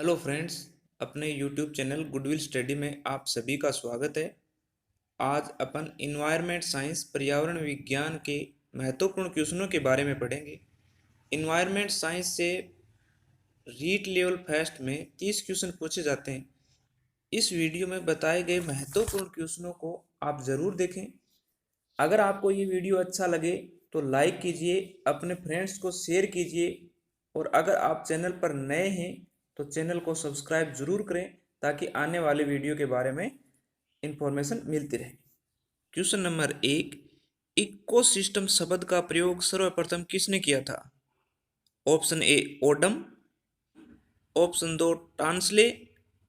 Hello friends, अपने YouTube channel goodwill study में आप सभी का स्वागत है। आज अपन इन्वायरमेंट साइंस पर्यावरण विज्ञान के महत्वपूर्ण क्वेश्चनों के बारे में पढ़ेंगे। इन्वायरमेंट साइंस से रीट लेवल फेस्ट में 30 क्वेश्चन पूछे जाते हैं। इस वीडियो में बताए गए महत्वपूर्ण क्वेश्चनों को आप ज़रूर देखें। अगर आपको ये वीडियो अच्छा लगे तो लाइक कीजिए, अपने फ्रेंड्स को शेयर कीजिए और अगर आप चैनल पर नए हैं तो चैनल को सब्सक्राइब जरूर करें ताकि आने वाले वीडियो के बारे में इंफॉर्मेशन मिलती रहे। क्वेश्चन नंबर 1, इकोसिस्टम शब्द का प्रयोग सर्वप्रथम किसने किया था? Option A Odum, option 2 Tansley,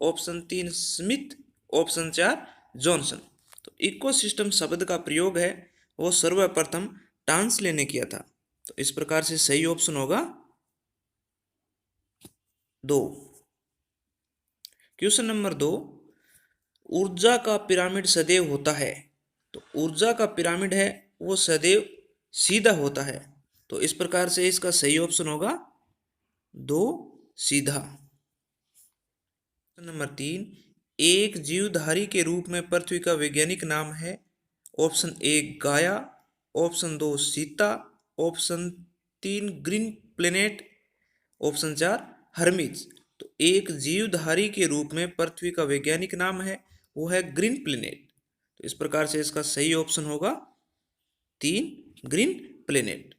option 3 Smith, option 4 Johnson. तो इकोसिस्टम शब्द का प्रयोग है वो सर्वप्रथम टांसले ने किया था। तो इस प्रकार से सही ऑप्शन होगा 2। क्वेश्चन नंबर 2, ऊर्जा का पिरामिड सदैव होता है। तो ऊर्जा का पिरामिड है वो सदैव सीधा होता है। तो इस प्रकार से इसका सही ऑप्शन होगा 2 सीधा। क्वेश्चन नंबर 3, एक जीवधारी के रूप में पृथ्वी का वैज्ञानिक नाम है। ऑप्शन ए गाया, option 2 Sita, option 3 green planet, option 4 Hermes. तो एक जीवधारी के रूप में पृथ्वी का वैज्ञानिक नाम है वो है ग्रीन प्लेनेट। तो इस प्रकार से इसका सही ऑप्शन होगा 3 green planet.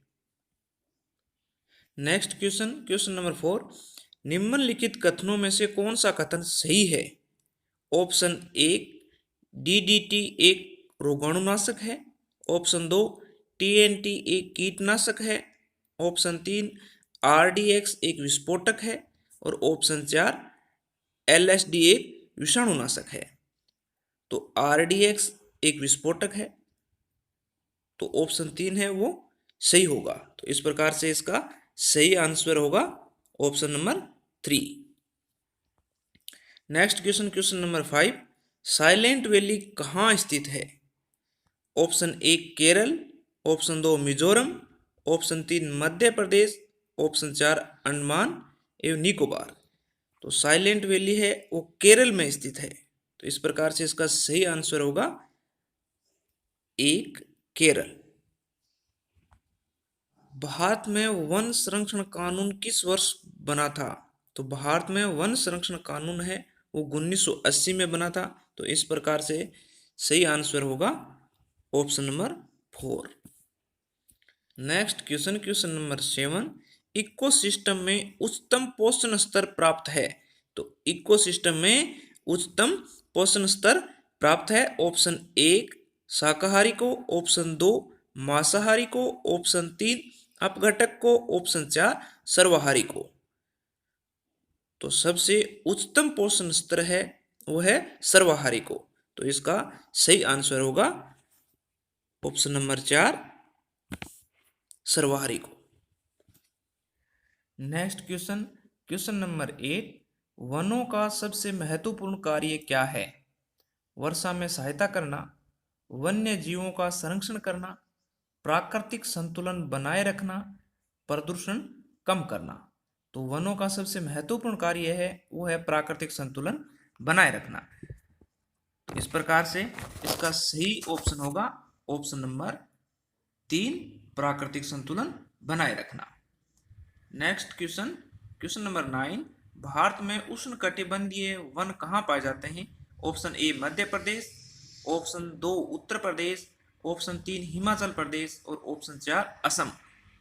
Next question, question number 4, निम्नलिखित कथनों में से कौन सा कथन सही है? ऑप्शन ए डीडीटी एक रोगाणुनाशक है, ऑप्शन 2 टीएनटी एक कीटनाशक है, ऑप्शन 3 आरडीएक्स एक विस्फोटक है और ऑप्शन 4 एलएसडी एक विषाणुनाशक है। तो आरडीएक्स एक विस्फोटक है तो ऑप्शन 3 है वो सही होगा। तो इस प्रकार से इसका सही आंसर होगा option number 3। Next question, question number 5, silent valley कहाँ स्थित है? Option A Kerala, option 2 Mizoram, option 3 Madhya Pradesh, option 4 Andaman एवं निकोबार। तो साइलेंट वैली है वो केरल में स्थित है। तो इस प्रकार से इसका सही आंसर होगा 1 केरल। भारत में वन संरक्षण कानून किस वर्ष बना था? तो भारत में वन संरक्षण कानून है वो 1980 में बना था। तो इस प्रकार से सही आंसर होगा option number 4। Next question, question number 7, ecosystem में उच्चतम पोषण स्तर प्राप्त है। तो इकोसिस्टम में उच्चतम पोषण स्तर प्राप्त है ऑप्शन 1 शाकाहारी को, ऑप्शन 2 मांसाहारी को, ऑप्शन 3 अपघटक को, ऑप्शन 4 सर्वाहारी को। तो सबसे उच्चतम पोषण स्तर है वो है सर्वाहारी को। तो इसका सही आंसर होगा ऑप्शन नंबर 4 सर्वाहारी को। नेक्स्ट क्वेश्चन, क्वेश्चन नंबर 8, वनों का सबसे महत्वपूर्ण कार्य क्या है? वर्षा में सहायता करना, वन्य जीवों का संरक्षण करना, प्राकृतिक संतुलन बनाए रखना, प्रदूषण कम करना। तो वनों का सबसे महत्वपूर्ण कार्य है वो है प्राकृतिक संतुलन बनाए रखना। इस प्रकार से इसका सही ऑप्शन होगा ऑप्शन नंबर 3 प्राकृतिक संतुलन बनाए रखना। Next question, question number 9, Bharat में उष्णकटिबंधीय वन कहाँ पाए जाते हैं? Option A Madhya Pradesh, option 2 Uttar Pradesh, option 3 Himachal Pradesh और ऑप्शन 4 असम।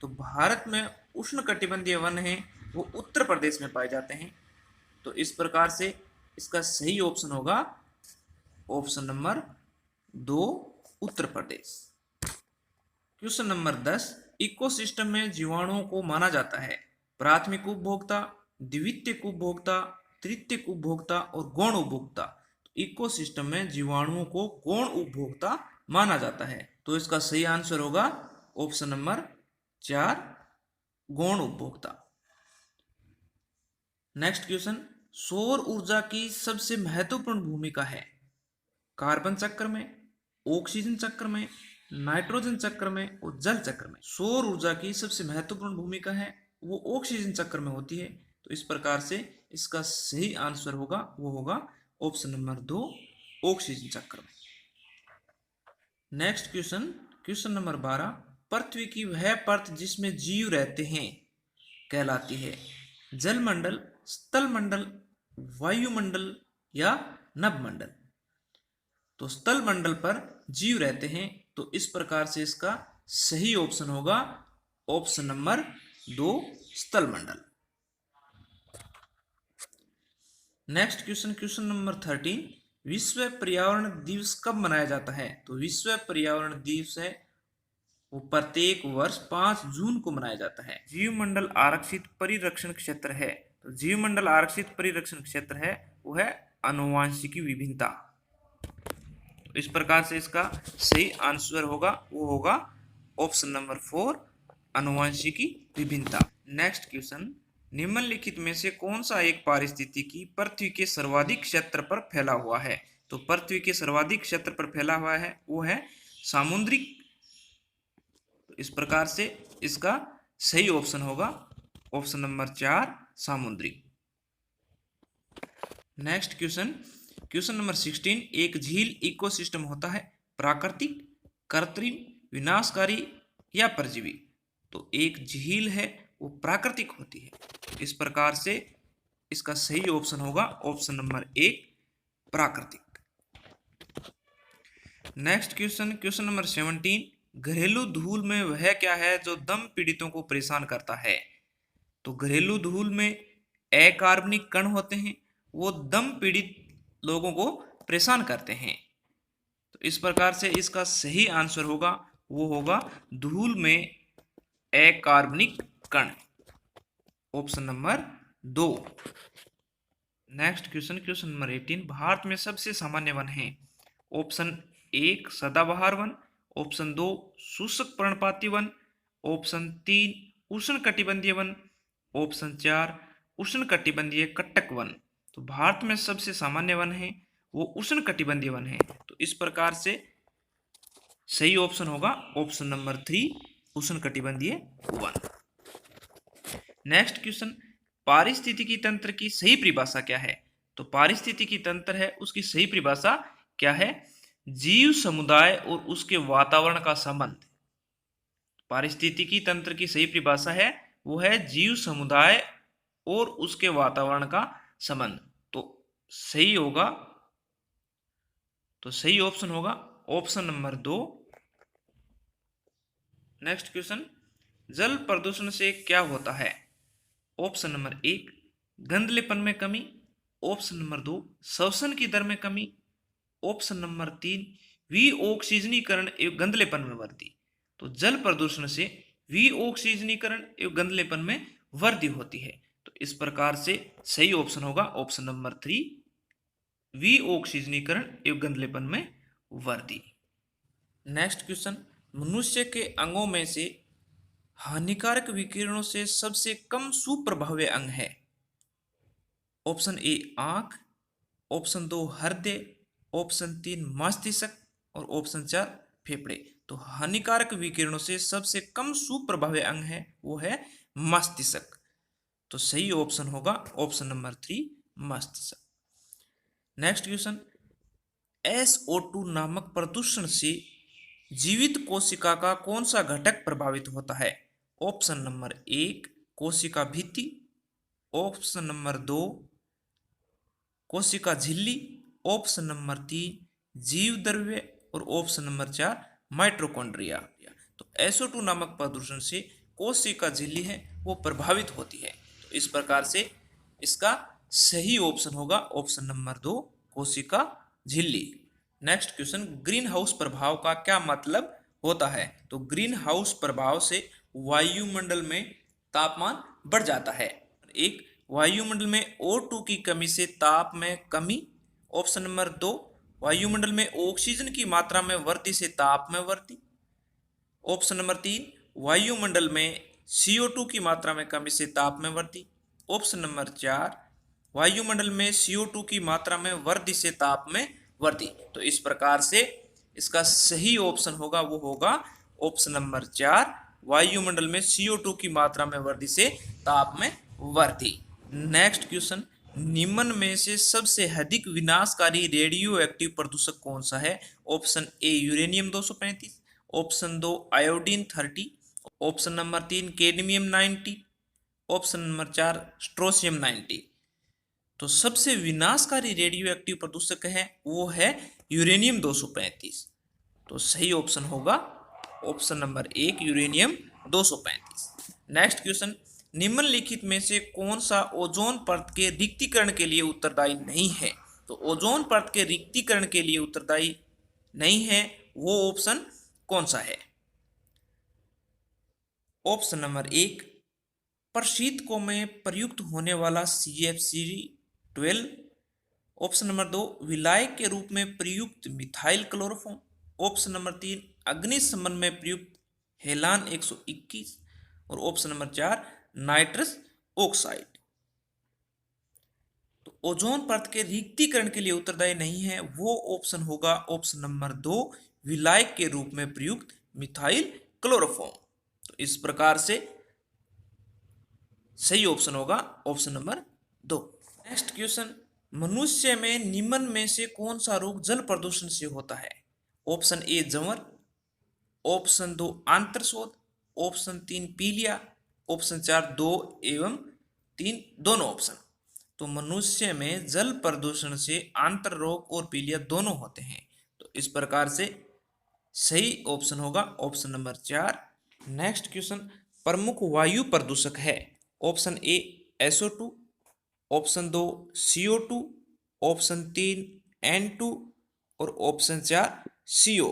तो भारत में उष्णकटिबंधीय वन है वो उत्तर प्रदेश में पाए जाते हैं। तो इस प्रकार से इसका सही ऑप्शन होगा ऑप्शन नंबर 2 उत्तर प्रदेश। क्वेश्चन नंबर 10, इकोसिस्टम में जीवाणुओं को माना जाता है प्राथमिक उपभोक्ता, द्वितीयक उपभोक्ता, तृतीयक उपभोक्ता और गौण उपभोक्ता। तो इकोसिस्टम में जीवाणुओं को गौण उपभोक्ता माना जाता है। तो इसका सही आंसर होगा ऑप्शन नंबर 4 गौण उपभोक्ता। नेक्स्ट क्वेश्चन, सौर ऊर्जा की सबसे महत्वपूर्ण भूमिका है कार्बन चक्र में, ऑक्सीजन चक्र में, नाइट्रोजन चक्र में और जल चक्र में। सौर ऊर्जा की सबसे महत्वपूर्ण भूमिका है वो ऑक्सीजन चक्र में होती है। तो इस प्रकार से इसका सही आंसर होगा वो होगा ऑप्शन नंबर 2, ऑक्सीजन चक्र में। नेक्स्ट क्वेश्चन, क्वेश्चन नंबर 12, पृथ्वी की वह परत जिसमें जीव रहते हैं कहलाती है जलमंडल, स्थलमंडल, वायुमंडल या नभमंडल। तो स्थल मंडल पर जीव रहते हैं, तो इस प्रकार से इसका सही ऑप्शन होगा ऑप्शन नंबर 2, स्थल मंडल। नेक्स्ट क्वेश्चन, क्वेश्चन नंबर 13, विश्व पर्यावरण दिवस कब मनाया जाता है? तो विश्व पर्यावरण दिवस है वो प्रत्येक वर्ष 5 जून को मनाया जाता है। जीवमंडल आरक्षित परिरक्षण क्षेत्र है, तो जीवमंडल आरक्षित परिरक्षण क्षेत्र है वो है आनुवांशिकी विभिन्नता। तो इस प्रकार से इसका सही आंसर होगा वो होगा ऑप्शन नंबर 4, आनुवांशिकी विभिन्नता। नेक्स्ट क्वेश्चन, निम्नलिखित में से कौन सा एक पारिस्थितिकी पृथ्वी के सर्वाधिक क्षेत्र पर फैला हुआ है? तो पृथ्वी के सर्वाधिक क्षेत्र पर फैला हुआ है वो है सामुद्रिक। तो इस प्रकार से इसका सही ऑप्शन होगा ऑप्शन नंबर 4, सामुद्रिक। नेक्स्ट क्वेश्चन, क्वेश्चन नंबर 16, एक झील इकोसिस्टम होता है प्राकृतिक, कृत्रिम, विनाशकारी या परजीवी? तो एक झील है वो प्राकृतिक होती है। इस प्रकार से इसका सही ऑप्शन होगा ऑप्शन नंबर 1, प्राकृतिक। नेक्स्ट क्वेश्चन, क्वेश्चन नंबर 17, घरेलू धूल में वह क्या है जो दम पीड़ितों को परेशान करता है? तो घरेलू धूल में अकार्बनिक कण होते हैं, वो दम पीड़ित लोगों को परेशान करते हैं। तो इस प्रकार से इसका सही आंसर होगा वो होगा धूल में अकार्बनिक कण, option number 2। Next question, question number 18, Bharat में सबसे सामान्य वन है? ऑप्शन 1, सदाबहार वन, ऑप्शन 2, शुष्क पर्णपाती वन, ऑप्शन 3, उष्णकटिबंधीय वन, ऑप्शन 4, उष्णकटिबंधीय कटक वन। तो भारत में सबसे सामान्य वन है वो उष्णकटिबंधीय वन है। तो इस प्रकार से सही ऑप्शन होगा ऑप्शन नंबर 3, उष्णकटिबंधीय वन। नेक्स्ट क्वेश्चन, पारिस्थितिकी तंत्र की सही परिभाषा क्या है? तो पारिस्थितिकी तंत्र है उसकी सही परिभाषा क्या है? जीव समुदाय और उसके वातावरण का संबंध। पारिस्थितिकी तंत्र की सही परिभाषा है वो है जीव समुदाय और उसके वातावरण का संबंध। तो सही होगा, तो सही ऑप्शन होगा ऑप्शन नंबर 2। नेक्स्ट क्वेश्चन, जल प्रदूषण से क्या होता है? ऑप्शन नंबर 1, गंधलेपन में कमी, ऑप्शन नंबर 2, श्वसन की दर में कमी, ऑप्शन नंबर 3, विऑक्सीजनीकरण एवं गंधलेपन में वृद्धि। तो जल प्रदूषण से विऑक्सीजनीकरण एवं गंधलेपन में वृद्धि होती है। तो इस प्रकार से सही ऑप्शन होगा ऑप्शन नंबर 3, विऑक्सीजनीकरण एवं गंधलेपन में वृद्धि। नेक्स्ट क्वेश्चन, मनुष्य के अंगों में से हानिकारक विकिरणों से सबसे कम सुप्रभावी अंग है? ऑप्शन ए, आंख, ऑप्शन 2, हृदय, ऑप्शन 3, मस्तिष्क और ऑप्शन 4, फेफड़े। तो हानिकारक विकिरणों से सबसे कम सुप्रभावी अंग है वो है मस्तिष्क। तो सही ऑप्शन होगा ऑप्शन नंबर 3, मस्तिष्क। नेक्स्ट क्वेश्चन, SO2 नामक प्रदूषण से जीवित कोशिका का कौन सा घटक प्रभावित होता है? ऑप्शन नंबर 1, कोशिका भित्ति, ऑप्शन नंबर 2, कोशिका झिल्ली, ऑप्शन नंबर 3, जीव द्रव्य और ऑप्शन नंबर 4, माइटोकॉन्ड्रिया। तो SO2 नामक प्रदूषण से कोशिका झिल्ली है वो प्रभावित होती है। तो इस प्रकार से इसका सही ऑप्शन होगा ऑप्शन नंबर 2, कोशिका झिल्ली। नेक्स्ट क्वेश्चन, ग्रीन हाउस प्रभाव का क्या मतलब होता है? तो ग्रीन हाउस प्रभाव से वायुमंडल में तापमान बढ़ जाता है। एक, वायुमंडल में O2 की कमी से ताप में कमी, ऑप्शन नंबर 2, वायुमंडल में ऑक्सीजन की मात्रा में वृद्धि से ताप में वृद्धि, ऑप्शन नंबर 3, वायुमंडल में CO2 की मात्रा में कमी से ताप में वृद्धि, ऑप्शन नंबर 4, वायुमंडल में CO2 की मात्रा में वृद्धि से ताप में वृद्धि। तो इस प्रकार से इसका सही ऑप्शन होगा वो होगा ऑप्शन नंबर 4, वायुमंडल में CO2 की मात्रा में वृद्धि से ताप में वृद्धि। नेक्स्ट क्वेश्चन, निम्न में से सबसे अधिक विनाशकारी रेडियो एक्टिव प्रदूषक कौन सा है? Option A uranium 235, option 2 iodine 30, option number 3 cadmium 90, option number 4 स्ट्रोशियम 90। तो सबसे विनाशकारी रेडियो एक्टिव प्रदूषक है वो है यूरेनियम 235। तो सही ऑप्शन होगा option number 1 uranium 235। Next question, निम्नलिखित में से कौन सा ओजोन परत के रिक्तीकरण के लिए उत्तरदायी नहीं है? तो ओजोन परत के रिक्तीकरण के लिए उत्तरदायी नहीं है वो ऑप्शन कौन सा है? ऑप्शन नंबर 1 प्रशीतकों में प्रयुक्त होने वाला CFC12, ऑप्शन नंबर 2 विलायक के रूप में प्रयुक्त मिथाइल क्लोरोफॉर्म, ऑप्शन नंबर 3 अग्निशमन में प्रयुक्त हेलान 121 और ऑप्शन नंबर 4 नाइट्रस ऑक्साइड। तो ओजोन परत के रिक्तीकरण के लिए उत्तरदायी नहीं है वो ऑप्शन होगा ऑप्शन नंबर 2 विलायक के रूप में प्रयुक्त मिथाइल क्लोरोफॉर्म। तो इस प्रकार से सही ऑप्शन होगा ऑप्शन नंबर 2। नेक्स्ट क्वेश्चन, मनुष्य में निम्न में से कौन सा रोग जल प्रदूषण से होता है? ऑप्शन ए जमर, ऑप्शन 2 आंत्रशोथ, ऑप्शन 3 पीलिया, ऑप्शन 4 2 एवं 3 दोनों ऑप्शन। तो मनुष्य में जल प्रदूषण से आंत्र रोग और पीलिया दोनों होते हैं। तो इस प्रकार से सही ऑप्शन होगा ऑप्शन नंबर 4। नेक्स्ट क्वेश्चन, प्रमुख वायु प्रदूषक है? Option A SO2, option 2 CO2, option 3 N2 और ऑप्शन 4 CO।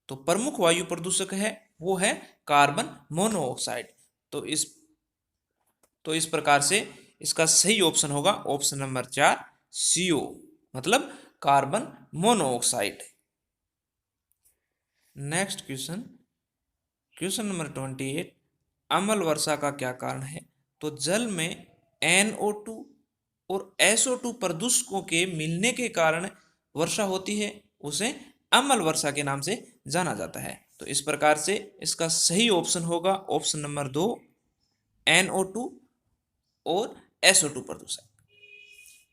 तो प्रमुख वायु प्रदूषक है वो है कार्बन मोनोऑक्साइड। तो इस प्रकार से इसका सही ऑप्शन होगा ऑप्शन नंबर 4 CO, मतलब carbon monoxide. Next question, question number 28, अम्ल वर्षा का क्या कारण है? तो जल में NO2 और SO2 प्रदूषकों के मिलने के कारण वर्षा होती है, उसे अम्ल वर्षा के नाम से जाना जाता है। तो इस प्रकार से इसका सही ऑप्शन होगा ऑप्शन नंबर 2 NO2 और SO2 प्रदूषक।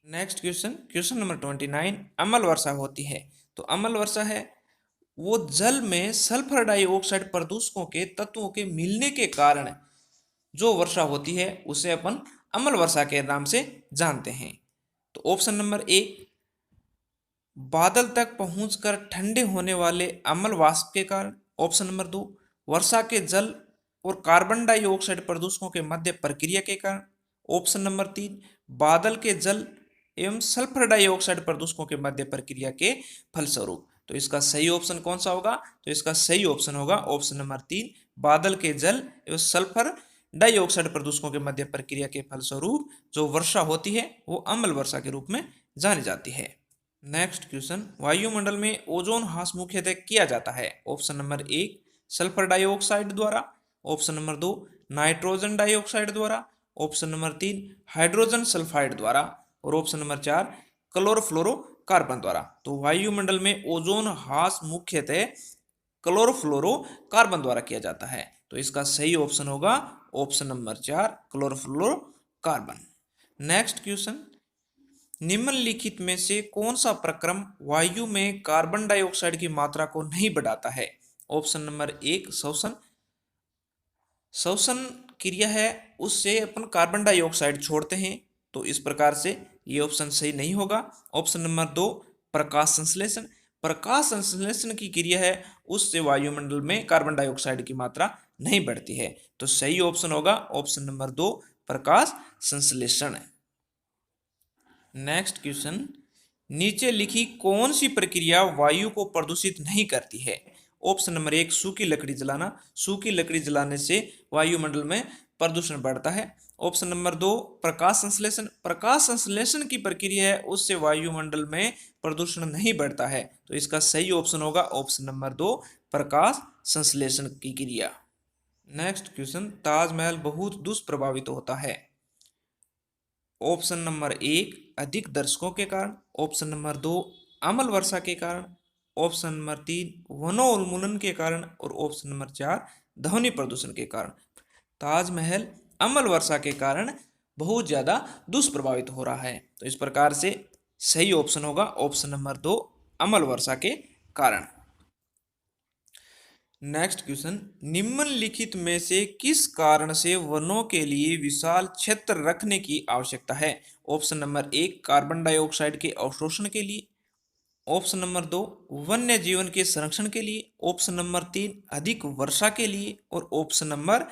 नेक्स्ट क्वेश्चन, क्वेश्चन नंबर 29, अम्ल वर्षा होती है। तो अम्ल वर्षा है वो जल में सल्फर डाइऑक्साइड प्रदूषकों के तत्वों के मिलने के कारण जो वर्षा होती है उसे अपन अम्ल वर्षा के नाम से जानते हैं। तो ऑप्शन नंबर 1 बादल तक पहुंचकर ठंडे होने वाले अम्ल वाष्प के कारण, ऑप्शन नंबर 2 वर्षा के जल और कार्बन डाइऑक्साइड प्रदूषकों के मध्य प्रक्रिया के कारण, ऑप्शन नंबर 3 बादल के जल एवं सल्फर डाइऑक्साइड प्रदूषकों के मध्य प्रक्रिया के फलस्वरूप। तो इसका सही ऑप्शन कौन सा होगा? तो इसका सही ऑप्शन होगा ऑप्शन नंबर 3 बादल के जल एवं सल्फर डाइऑक्साइड प्रदूषकों के मध्य प्रक्रिया के फलस्वरूप जो वर्षा होती है वो अम्ल वर्षा के रूप में जानी जाती है। नेक्स्ट क्वेश्चन, वायुमंडल में ओजोन ह्रास मुख्यतः किया जाता है? ऑप्शन नंबर 1 सल्फर डाइऑक्साइड द्वारा, ऑप्शन नंबर 2 नाइट्रोजन डाइऑक्साइड द्वारा, ऑप्शन नंबर 3 हाइड्रोजन सल्फाइड द्वारा और ऑप्शन नंबर 4 क्लोरोफ्लोरोकार्बन द्वारा। तो वायुमंडल में ओजोन ह्रास मुख्यतः क्लोरोफ्लोरोकार्बन द्वारा किया जाता है। तो इसका सही ऑप्शन होगा option number 4 chlorofluorocarbon. Next question, निम्नलिखित में से कौन सा प्रक्रम वायु में कार्बन डाइऑक्साइड की मात्रा को नहीं बढ़ाता है? ऑप्शन नंबर 1 श्वसन, श्वसन क्रिया है उससे अपन कार्बन डाइऑक्साइड छोड़ते हैं। तो इस प्रकार से ये ऑप्शन सही नहीं होगा। ऑप्शन नंबर 2 प्रकाश संश्लेषण, प्रकाश संश्लेषण की क्रिया है उससे वायुमंडल में कार्बन डाइऑक्साइड की मात्रा नहीं बढ़ती है। तो सही ऑप्शन होगा ऑप्शन नंबर 2 प्रकाश संश्लेषण। नेक्स्ट क्वेश्चन, नीचे लिखी कौन सी प्रक्रिया वायु को प्रदूषित नहीं करती है? ऑप्शन नंबर 1 सूखी लकड़ी जलाना, सूखी लकड़ी जलाने से वायुमंडल में प्रदूषण बढ़ता है। ऑप्शन नंबर 2 प्रकाश संश्लेषण, प्रकाश संश्लेषण की प्रक्रिया है उससे वायुमंडल में प्रदूषण नहीं बढ़ता है। तो इसका सही ऑप्शन होगा ऑप्शन नंबर 2 प्रकाश संश्लेषण की क्रिया। नेक्स्ट क्वेश्चन, ताजमहल बहुत दुष्प्रभावित होता है। ऑप्शन नंबर 1 अधिक दर्शकों के कारण, ऑप्शन नंबर 2 अम्ल वर्षा के कारण, ऑप्शन नंबर 3 वनोन्मूलन के कारण और ऑप्शन नंबर 4 ध्वनि प्रदूषण के कारण। ताजमहल अम्ल वर्षा के कारण बहुत ज्यादा दुष्प्रभावित हो रहा है। तो इस प्रकार से सही ऑप्शन होगा ऑप्शन नंबर 2, अम्ल वर्षा के कारण। नेक्स्ट क्वेश्चन, निम्नलिखित में से किस कारण से वनों के लिए विशाल क्षेत्र रखने की आवश्यकता है? ऑप्शन नंबर 1, कार्बन डाइऑक्साइड के अवशोषण के लिए। ऑप्शन नंबर 2, वन्य जीवन के संरक्षण के लिए। ऑप्शन नंबर 3, अधिक वर्षा के लिए। और ऑप्शन नंबर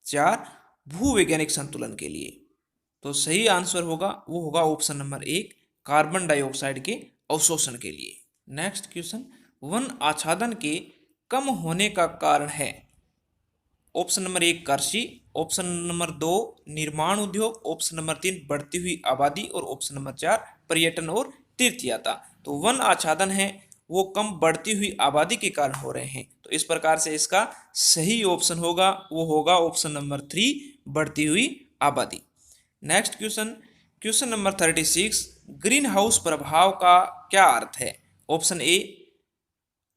4, भूवैज्ञानिक संतुलन के लिए। तो सही आंसर होगा वो होगा ऑप्शन नंबर 1, कार्बन डाइऑक्साइड के अवशोषण के लिए। नेक्स्ट क्वेश्चन, वन आच्छादन के कम होने का कारण है? ऑप्शन नंबर 1, कृषि। ऑप्शन नंबर 2, निर्माण उद्योग। ऑप्शन नंबर 3, बढ़ती हुई आबादी। और ऑप्शन नंबर 4, पर्यटन और तीर्थ यात्रा। तो वन आच्छादन है वो कम बढ़ती हुई आबादी के कारण हो रहे हैं। तो इस प्रकार से इसका सही ऑप्शन होगा वो होगा ऑप्शन नंबर 3, बढ़ती हुई आबादी। Next question, question number 36, green house प्रभाव का क्या अर्थ है? ऑप्शन ए,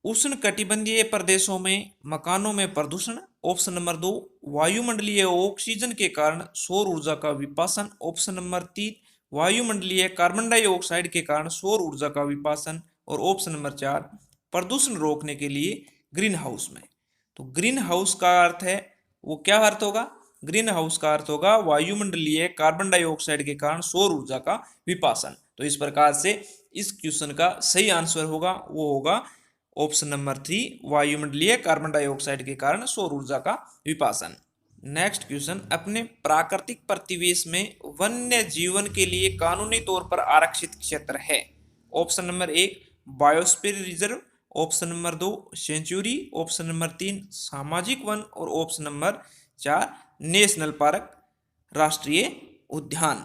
उष्णकटिबंधीय प्रदेशों में मकानों में प्रदूषण। ऑप्शन नंबर 2, वायुमंडलीय ऑक्सीजन के कारण सौर ऊर्जा का विपासन। ऑप्शन नंबर 3, वायुमंडलीय कार्बन डाइऑक्साइड के कारण सौर ऊर्जा का विपासन। और ऑप्शन नंबर 4, प्रदूषण रोकने के लिए ग्रीन हाउस में। तो ग्रीन हाउस का अर्थ है वो क्या अर्थ होगा? ग्रीन हाउस का अर्थ होगा वायुमंडलीय कार्बन डाइऑक्साइड के कारण सौर ऊर्जा का विपासन। तो इस प्रकार से इस क्वेश्चन का सही आंसर होगा वो होगा ऑप्शन नंबर 3, वायुमंडलीय कार्बन डाइऑक्साइड के कारण सौर ऊर्जा का विपासन। नेक्स्ट क्वेश्चन, अपने प्राकृतिक परिवेश में वन्य जीवन के लिए कानूनी तौर पर आरक्षित क्षेत्र है? Option number 1, biosphere reserve. Option number 2, sanctuary. Option number 3, सामाजिक वन। और ऑप्शन नंबर 4, नेशनल पार्क, राष्ट्रीय उद्यान।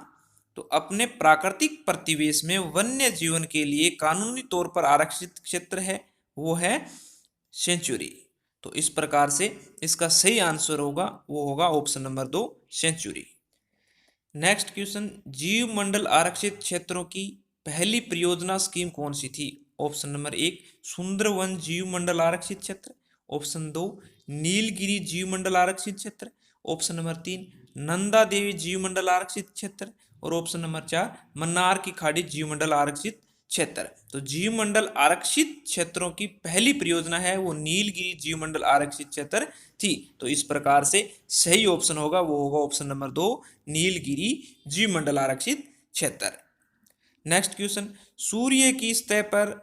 तो अपने प्राकृतिक परिवेश में वन्य जीवन के लिए कानूनी तौर पर आरक्षित क्षेत्र है वो है सेंचुरी। तो इस प्रकार से इसका सही आंसर होगा वो होगा option number 2, sanctuary. Next question, जीव मंडल आरक्षित क्षेत्रों की पहली परियोजना स्कीम कौन सी थी? ऑप्शन नंबर 1, सुंदरवन जीव मंडल आरक्षित क्षेत्र। ऑप्शन 2, नीलगिरी जीव मंडल आरक्षित क्षेत्र। ऑप्शन नंबर 3, नंदा देवी जीव मंडल आरक्षित क्षेत्र। और ऑप्शन नंबर 4, मन्नार की खाड़ी जीव मंडल आरक्षित क्षेत्र। तो जीव मंडल आरक्षित क्षेत्रों की पहली परियोजना है वो नीलगिरी जीव मंडल आरक्षित क्षेत्र थी। तो इस प्रकार से सही ऑप्शन होगा वो होगा ऑप्शन नंबर 2, नीलगिरी जीव मंडल आरक्षित क्षेत्र। नेक्स्ट क्वेश्चन, सूर्य की सतह पर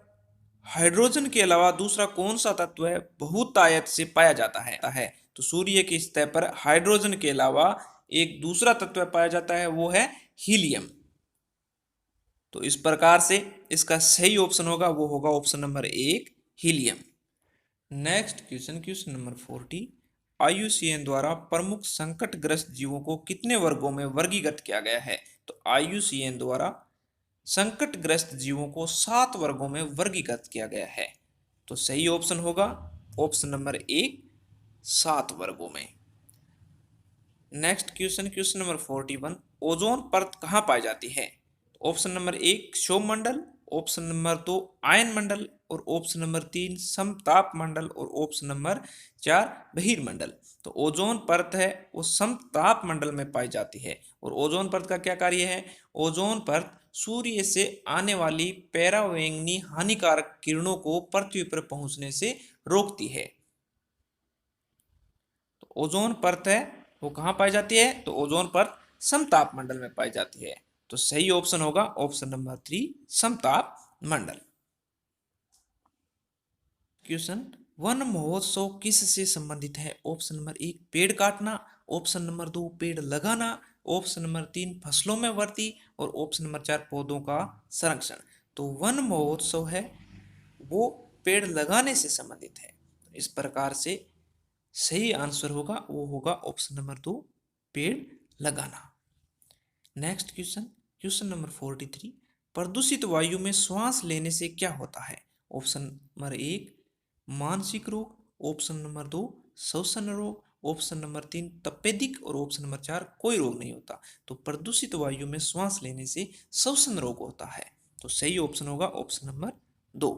हाइड्रोजन के अलावा दूसरा कौन सा तत्व है बहुतायत से पाया जाता है? तो सूर्य की सतह पर हाइड्रोजन के अलावा एक दूसरा तत्व पाया जाता है वो है हीलियम। तो इस प्रकार से इसका सही ऑप्शन होगा वो होगा option number 1, helium. Next question, question number 40, IUCN द्वारा प्रमुख संकटग्रस्त जीवों को कितने वर्गों में वर्गीकृत किया गया है? तो IUCN द्वारा संकटग्रस्त जीवों को 7 वर्गों में वर्गीकृत किया गया है। तो सही ऑप्शन होगा ऑप्शन नंबर 1, 7 वर्गों में। Next question, question number 41, ozone परत कहाँ पाई जाती है? ऑप्शन नंबर 1, क्षोभ मंडल। ऑप्शन नंबर 2, आयन मंडल। और ऑप्शन नंबर 3, समताप मंडल। और ऑप्शन नंबर 4, बहिर्मंडल। तो ओजोन परत है वो समताप मंडल में पाई जाती है। और ओजोन परत का क्या कार्य है? ओजोन परत सूर्य से आने वाली परावैंगनी हानिकारक किरणों को पृथ्वी पर पहुंचने से रोकती है। तो ओजोन परत है वो कहाँ पाई जाती है? तो ओजोन परत समताप मंडल में पाई जाती है। तो सही ऑप्शन होगा ऑप्शन नंबर 3, समताप मंडल। क्वेश्चन, वन महोत्सव किससे संबंधित है? ऑप्शन नंबर 1, पेड़ काटना। ऑप्शन नंबर 2, पेड़ लगाना। ऑप्शन नंबर 3, फसलों में वृद्धि। और ऑप्शन नंबर 4, पौधों का संरक्षण। तो वन महोत्सव है वो पेड़ लगाने से संबंधित है। इस प्रकार से सही आंसर होगा वो होगा ऑप्शन नंबर 2, पेड़ लगाना। नेक्स्ट क्वेश्चन, क्वेश्चन नंबर 43, प्रदूषित वायु में श्वास लेने से क्या होता है? ऑप्शन नंबर 1, मानसिक रोग। ऑप्शन नंबर 2, श्वसन रोग। ऑप्शन नंबर 3, तपेदिक। और ऑप्शन नंबर 4, कोई रोग नहीं होता। तो प्रदूषित वायु में श्वास लेने से श्वसन रोग होता है। तो सही ऑप्शन होगा option number 2।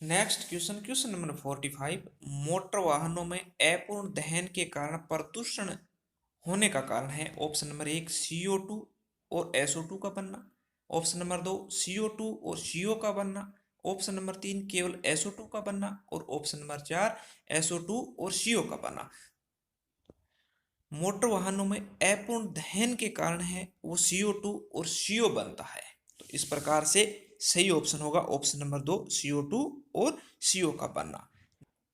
Next question, question number 45, motor वाहनों में अपूर्ण दहन के कारण प्रदूषण होने का कारण है? Option number 1, CO2। और SO2 का बनना। ऑप्शन नंबर 2 CO2 और CO का बनना। ऑप्शन नंबर 3 केवल SO2 का बनना। और ऑप्शन नंबर 4 SO2 और CO का बनना। मोटर वाहनों में अपूर्ण दहन के कारण है वो CO2 और CO बनता है। तो इस प्रकार से सही ऑप्शन होगा ऑप्शन नंबर 2 CO2 और CO का बनना।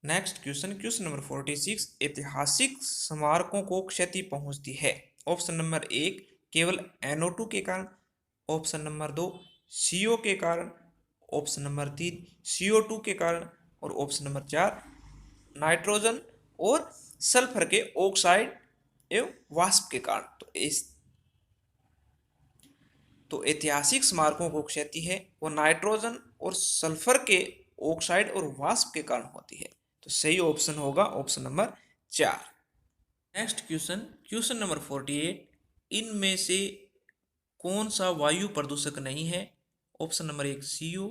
नेक्स्ट क्वेश्चन, क्वेश्चन नंबर 46, ऐतिहासिक स्मारकों को क्षति पहुंचती है। ऑप्शन नंबर 1 केवल NO2 के कारण। ऑप्शन नंबर 2 CO के कारण। ऑप्शन नंबर 3 CO2 के कारण। और ऑप्शन नंबर 4 नाइट्रोजन और सल्फर के ऑक्साइड एवं वाष्प के कारण। तो ऐतिहासिक स्मारकों को क्षति है वो नाइट्रोजन और सल्फर के ऑक्साइड और वाष्प के कारण होती है। तो सही ऑप्शन होगा option number 4। Next question, question number 48, इनमें से कौन सा वायु प्रदूषक नहीं है। Option number 1 CO,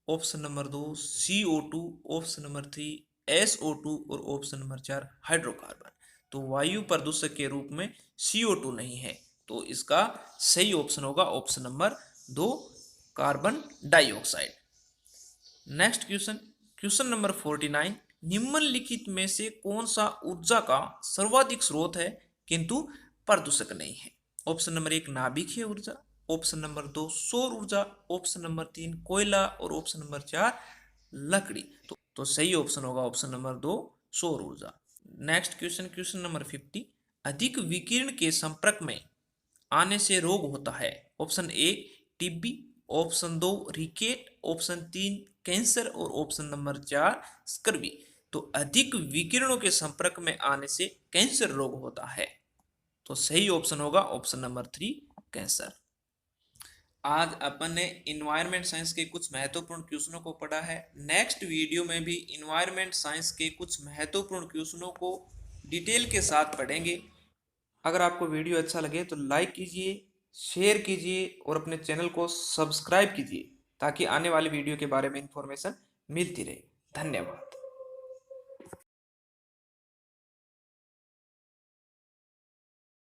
option number 2 CO2, option number 3 SO2 और ऑप्शन नंबर 4 हाइड्रोकार्बन। तो वायु प्रदूषक के रूप में CO2 नहीं है। तो इसका सही ऑप्शन होगा option number 2 carbon dioxide. Next question, question number 49, निम्नलिखित में से कौन सा ऊर्जा का सर्वाधिक स्रोत है किंतु प्रदूषक नहीं है। ऑप्शन नंबर 1 नाभिकीय ऊर्जा, ऑप्शन नंबर 2 सौर ऊर्जा, ऑप्शन नंबर 3 कोयला और ऑप्शन नंबर 4 लकड़ी। तो सही ऑप्शन होगा ऑप्शन नंबर 2 सौर ऊर्जा। नेक्स्ट क्वेश्चन, क्वेश्चन नंबर 50, अधिक विकिरण के संपर्क में आने से रोग होता है। Option 1 TB, option 2 रिकेट, option 3 cancer और ऑप्शन नंबर 4 स्कर्वी। तो अधिक विकिरणों के संपर्क में आने से कैंसर रोग होता है। तो सही ऑप्शन होगा ऑप्शन नंबर 3 कैंसर। आज अपन ने इन्वायरमेंट साइंस के कुछ महत्वपूर्ण क्वेश्चनों को पढ़ा है। नेक्स्ट वीडियो में भी इन्वायरमेंट साइंस के कुछ महत्वपूर्ण क्वेश्चनों को डिटेल के साथ पढ़ेंगे। अगर आपको वीडियो अच्छा लगे तो लाइक कीजिए, शेयर कीजिए और अपने चैनल को सब्सक्राइब कीजिए ताकि आने वाली वीडियो के बारे में इंफॉर्मेशन मिलती रहे। धन्यवाद।